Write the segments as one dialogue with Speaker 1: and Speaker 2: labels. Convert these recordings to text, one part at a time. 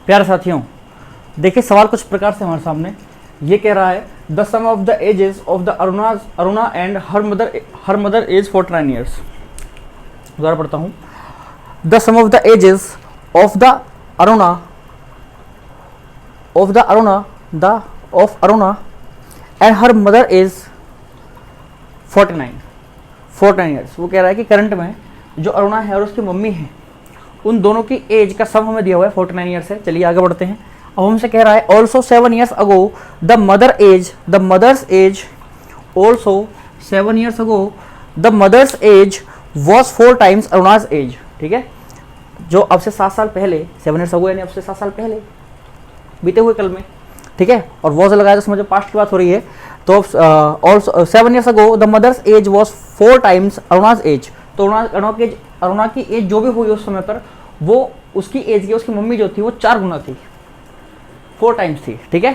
Speaker 1: प्यारे साथियों, देखिए सवाल कुछ प्रकार से हमारे सामने ये कह रहा है the sum of the ages of the Aruna and her mother age 49 years. दोबारा पढ़ता हूँ, the sum of the ages of the Aruna and her mother age 49 years. वो कह रहा है कि करंट में जो अरुणा है और उसकी मम्मी है उन दोनों की एज का सम हमें दिया हुआ है 49 ईयर्स है। चलिए आगे बढ़ते हैं। अब हमसे कह रहा है also 7 years ago the mother's age also 7 years ago the mother's age was 4 times Aruna's age. ठीक है, जो अब से 7 साल पहले, 7 ईयर्स अगो यानी अब से 7 साल पहले, बीते हुए कल में। ठीक है, और वॉज लगाया तो उसमें जो पास्ट की बात हो रही है, तो also 7 years ago the mother's age was 4 times Aruna's age. तो अरुणा की एज जो भी हुई उस समय पर वो उसकी एज की, उसकी मम्मी जो थी वो 4 गुना थी, 4 टाइम्स थी। ठीक है,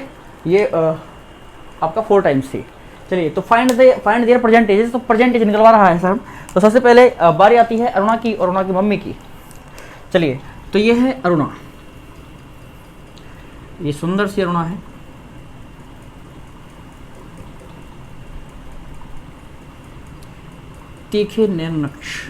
Speaker 1: ये आपका 4 टाइम्स थी। चलिए, तो फाइंड देयर प्रेजेंट एजेस। तो प्रेजेंट एज निकलवा रहा है सर। तो सबसे पहले बारी आती है अरुणा की और अरुणा की मम्मी की। चलिए, तो ये है अरुणा, ये सुंदर सी अरुणा है। तीखे नैन नक्श,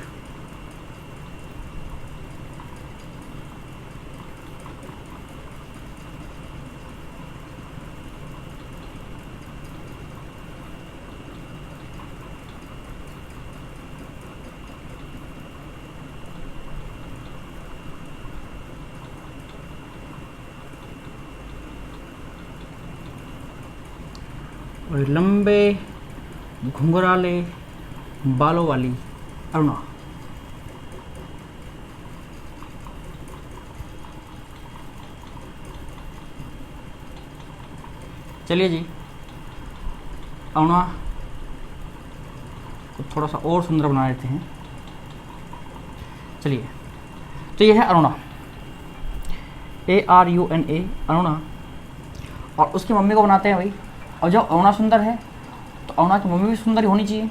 Speaker 1: और लंबे घुंघराले बालों वाली अरुणा। चलिए जी, अरुणा को थोड़ा सा और सुंदर बना देते हैं। चलिए, तो ये है अरुणा, ARUNA, अरुणा। और उसकी मम्मी को बनाते हैं भाई। और जब अरुणा सुंदर है तो अरुणा की मम्मी भी सुंदर ही होनी चाहिए।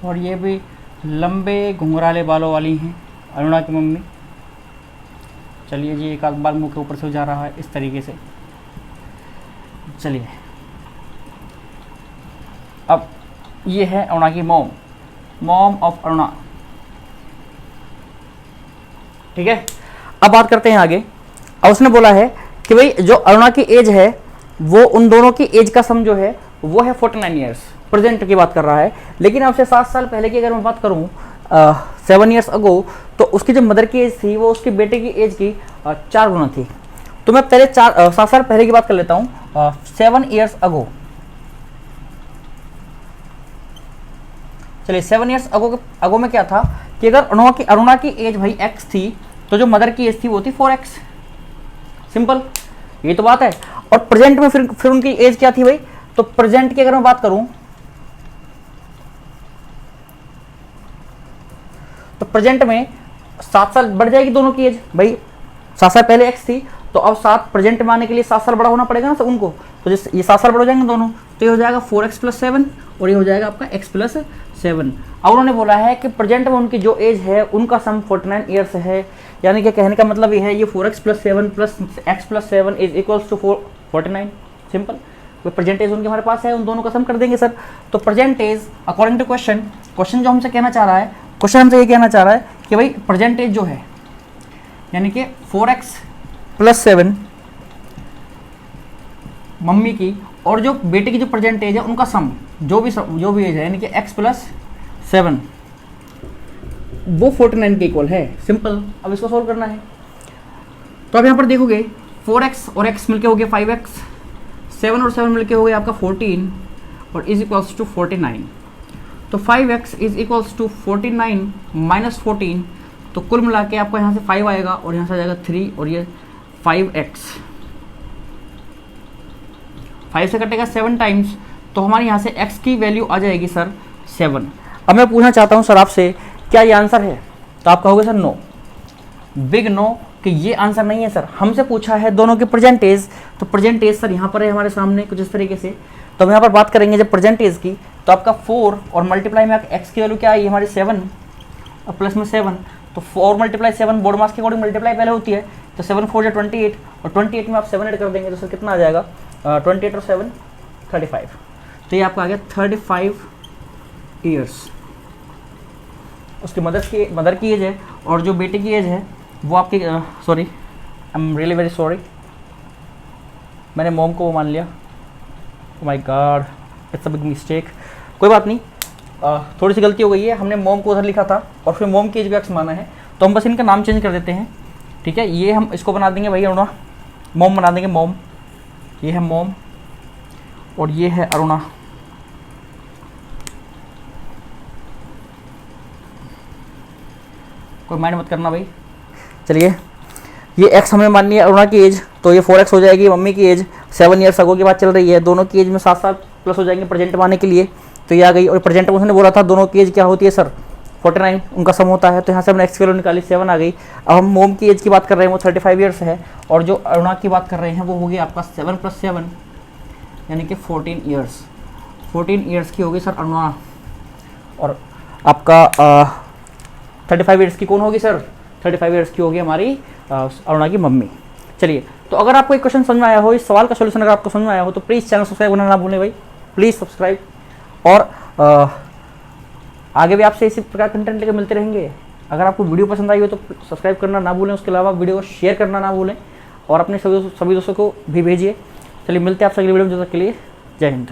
Speaker 1: और ये भी लंबे घुंघराले बालों वाली हैं अरुणा की मम्मी। चलिए जी, एक आध बाल मुंह के ऊपर से जा रहा है इस तरीके से। चलिए, अब ये है अरुणा की मॉम ऑफ अरुणा। ठीक है, अब बात करते हैं आगे। अब उसने बोला है कि भाई जो अरुणा की एज है वो उन दोनों की एज का सम जो है वो है 49 ईयर्स। प्रेजेंट की बात कर रहा है, लेकिन अब से 7 साल पहले की अगर मैं बात करूं 7 ईयर्स अगो, तो उसकी जो मदर की एज थी वो उसके बेटे की एज की 4 गुना थी। तो मैं पहले 7 साल पहले की बात कर लेता हूं। 7 ईयर्स अगो, चलिए 7 ईयर्स अगो में क्या था कि अगर अरुणा की एज भाई x थी तो जो मदर की एज थी वो थी 4x। सिंपल, ये तो बात है। और प्रेजेंट में फिर उनकी एज क्या थी भाई, तो प्रेजेंट की अगर मैं बात करूं तो प्रेजेंट में 7 साल बढ़ जाएगी दोनों की एज। भाई 7 साल पहले x थी तो अब 7 प्रेजेंट में आने के लिए 7 साल बड़ा होना पड़ेगा ना उनको। तो जैसे ये 7 साल बड़ा हो जाएंगे दोनों, तो ये हो जाएगा 4x + 7 और ये हो जाएगा आपका x + 7। अब उन्होंने बोला है कि प्रेजेंट में उनकी जो एज है उनका सम 49 ईयर्स है। यानी कि कहने का मतलब ये है ये 4x + 7 + x + 7 = 49। सिंपल, कोई प्रेजेंट एज उनके हमारे पास है, उन दोनों का सम कर देंगे सर। तो present age according to question जो हमसे कहना चाह रहा है, क्वेश्चन हमसे ये कहना चाह रहा है कि भाई प्रेजेंट एज जो है यानी कि 4x + 7 मम्मी की और जो बेटे की जो प्रेजेंट एज है उनका सम जो भी एज है यानी कि x + 7 वो 49 के इक्वल है। सिंपल, अब इसको सोल्व करना है। तो अब यहाँ पर देखोगे 4x और x मिलके हो गया 5x, 7 और 7 मिलके हो गया आपका 14 और इज इक्वल्स टू 49। तो 5x इज इक्वल्स टू 49 - 14, तो कुल मिला के आपको यहाँ से 5 आएगा और यहाँ से आ जाएगा 3 और ये 5x, 5 से कटेगा 7 टाइम्स, तो हमारे यहाँ से x की वैल्यू आ जाएगी सर 7। अब मैं पूछना चाहता हूँ सर आपसे, क्या ये आंसर है? तो आप कहोगे सर नो, बिग नो, कि ये आंसर नहीं है सर। हमसे पूछा है दोनों के प्रेजेंटेज, तो प्रेजेंटेज सर यहाँ पर है हमारे सामने कुछ इस तरीके से। तो हम यहाँ पर बात करेंगे जब प्रेजेंटेज की, तो आपका 4 और मल्टीप्लाई में x की वैल्यू क्या आई हमारी 7 और प्लस में 7, तो 4 मल्टीप्लाई 7 बोर्ड मास के अकॉर्डिंग मल्टीप्लाई पहले होती है, तो 7 4 जा 28 और 28 में आप 7 ऐड कर देंगे तो सर कितना आ जाएगा 28 और 7 35। तो ये आपका आ गया 35 ईयर्स। उसकी मदर की एज है और जो बेटे की एज है वो आपकी sorry, I am really very sorry, मैंने मॉम को वो मान लिया, my God it's a big mistake. कोई बात नहीं, थोड़ी सी गलती हो गई है, हमने मॉम को उधर लिखा था और फिर मॉम की एज भी एक्स माना है, तो हम बस इनका नाम चेंज कर देते हैं, ठीक है। ये हम इसको बना देंगे भाई अरुणा, मॉम बना देंगे मॉम, ये है मॉम और ये है अरुणा। कोई माइंड मत करना भाई। चलिए, ये x हमें माननी है अरुणा की एज, तो ये 4x हो जाएगी। मम्मी की एज 7 ईयर्स अगो की बात चल रही है, दोनों की एज में 7 साल प्लस हो जाएंगे प्रेजेंट में आने के लिए, तो ये आ गई। और प्रेजेंट में उसने बोला था दोनों की एज क्या होती है सर 49, उनका सम होता है, तो यहाँ से हमने x की वैल्यू निकाली 7 आ गई। अब हम मोम की एज की बात कर रहे हैं, वो 35 ईयर्स है, और जो अरुणा की बात कर रहे हैं वो होगी आपका 7 + 7 यानी कि 14 ईयर्स। 14 ईयर्स की होगी सर अरुणा, और आपका 35 ईयर्स की कौन होगी सर? 35 ईयर्स की होगी हमारी अरुणा की मम्मी। चलिए, तो अगर आपको एक क्वेश्चन समझ में आया हो, इस सवाल का सोल्यूशन अगर आपको समझ में आया हो, तो प्लीज़ चैनल सब्सक्राइब करना ना भूलें भाई, प्लीज़ सब्सक्राइब। और आगे भी आपसे इसी प्रकार कंटेंट लेकर मिलते रहेंगे। अगर आपको वीडियो पसंद आई हो तो सब्सक्राइब करना ना भूलें, उसके अलावा वीडियो को शेयर करना ना भूलें और अपने सभी दोस्तों को भी भेजिए। चलिए, मिलते हैं आपसे अगली वीडियो में, जब तक के लिए जय हिंद।